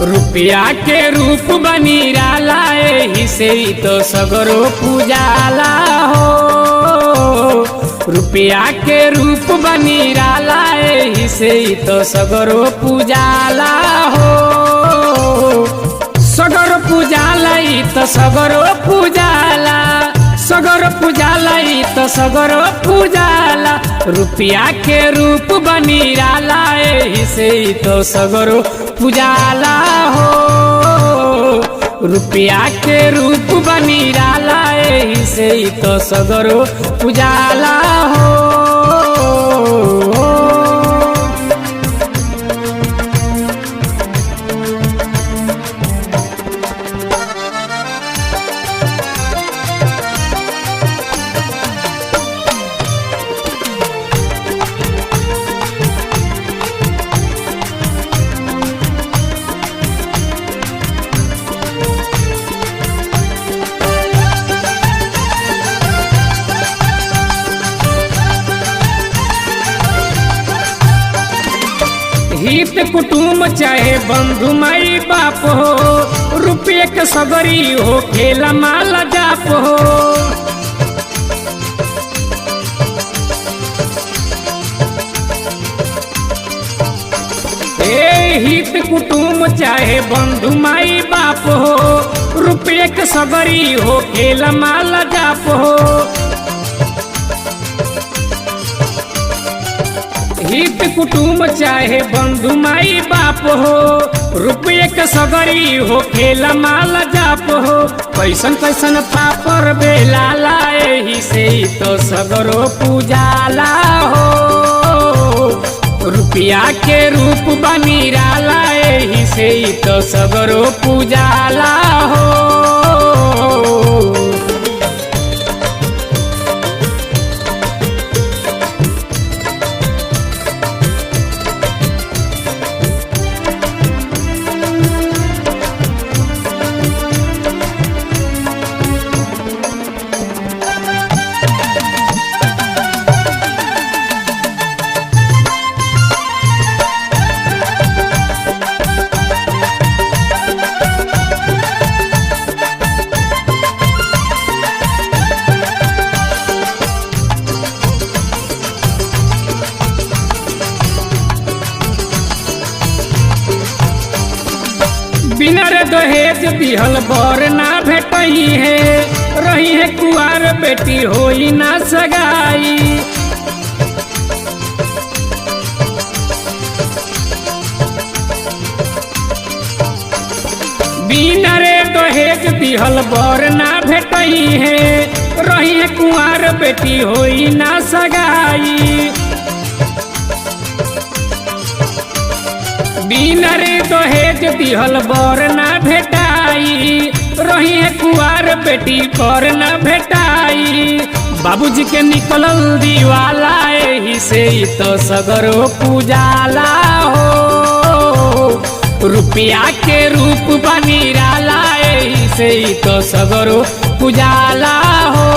रुपया के रूप बनी राला एही से ही तो सगरो पूजाला हो। रुपया के रूप बनी राला एही से ही तो सगरो पूजाला हो। सगरो पूजाला ई तो सगरो पूजाला, सगरो पूजाला ई तो सगरो पूजाला। रुपया के रूप बनी राला एही से ही तो सगरो पूजाला हो। रुपया के रूप बनी राला एही से ही तो सगरो पूजाला हो। हित कुटुम चाहे बंधु माई बाप हो, रुपये के सगरी हो खेला माला जाप हो। हित कुटुम चाहे बंधु माई बाप हो, रुपये के सगरी हो खेला माला जाप हो। हित कुटुम चाहे बंधु माई बाप हो, रुपये के सगरी हो खेला माला जाप हो। कैसन कैसन पापर बेलाला एही से ही तो सगरो पूजाला हो। रुपया के रूप बनी राला एही से ही तो सगरो पूजाला हो। बिना रे दहेज दिहल बर ना भेटही है, रही है कुआर बेटी होई ना सगाई। बिना रे दहेज दिहल बर ना भेटही है, रही है कुआर बेटी होई ना सगाई। बिना रे दहेज दिहल बर ना भेटाई, रही है कुआर बेटी पर ना भेटाई। बाबूजी के निकलल दीवाला एही से ही तो सगरो पूजाला हो। रुपया के रूप बनी राला एही से ही तो सगरो पूजाला हो।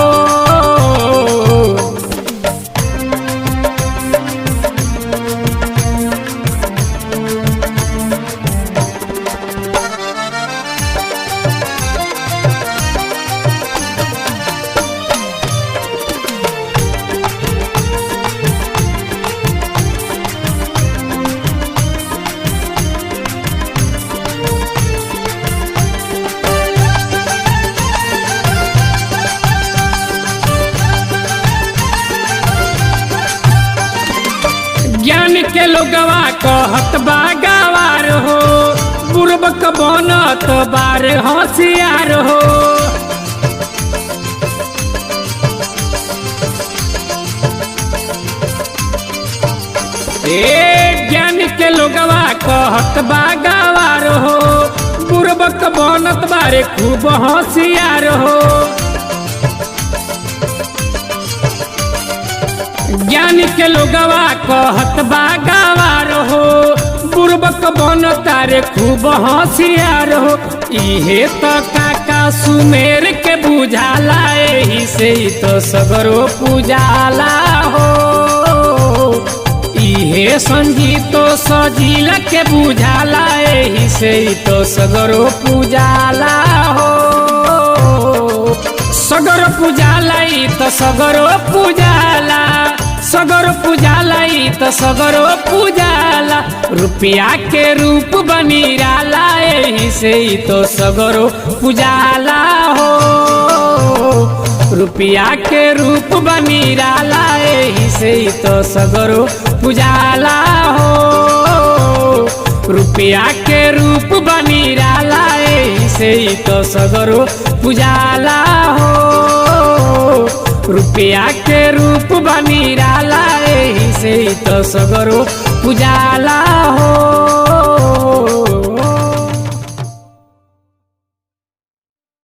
ज्ञान के लोगवा कहत बा गवार हो, बुर्बक बनत बार होशियार हो। ज्ञान के लोगवा कहत बा गवार हो, बुर्बक बनत बारे खूब होशियार हो। ज्ञान के लोगवा कहत बा गवार हो, बुर्बक बनता रे खूब होशियार हो। इहे तो काका सुमेर के बुझाला एही से ही तो सगरो पूजाला हो। इहे कहे संजीतो सजीला के बुझाला एही से ही तो सगरो पूजाला हो। सगरो पूजाला ई तो सगरो पूजाला, सगरो पूजाला ई तो सगरो पूजाला। रुपया के रूप बनी राला एही से ही तो सगरो पूजाला हो। रुपया के रूप बनी राला एही से ही तो सगरो पूजाला हो। रुपया के रूप बनी राला एही से ही तो सगरो पूजाला हो। रुपया के रूप बनी राला एही से ही तो सगरो पूजाला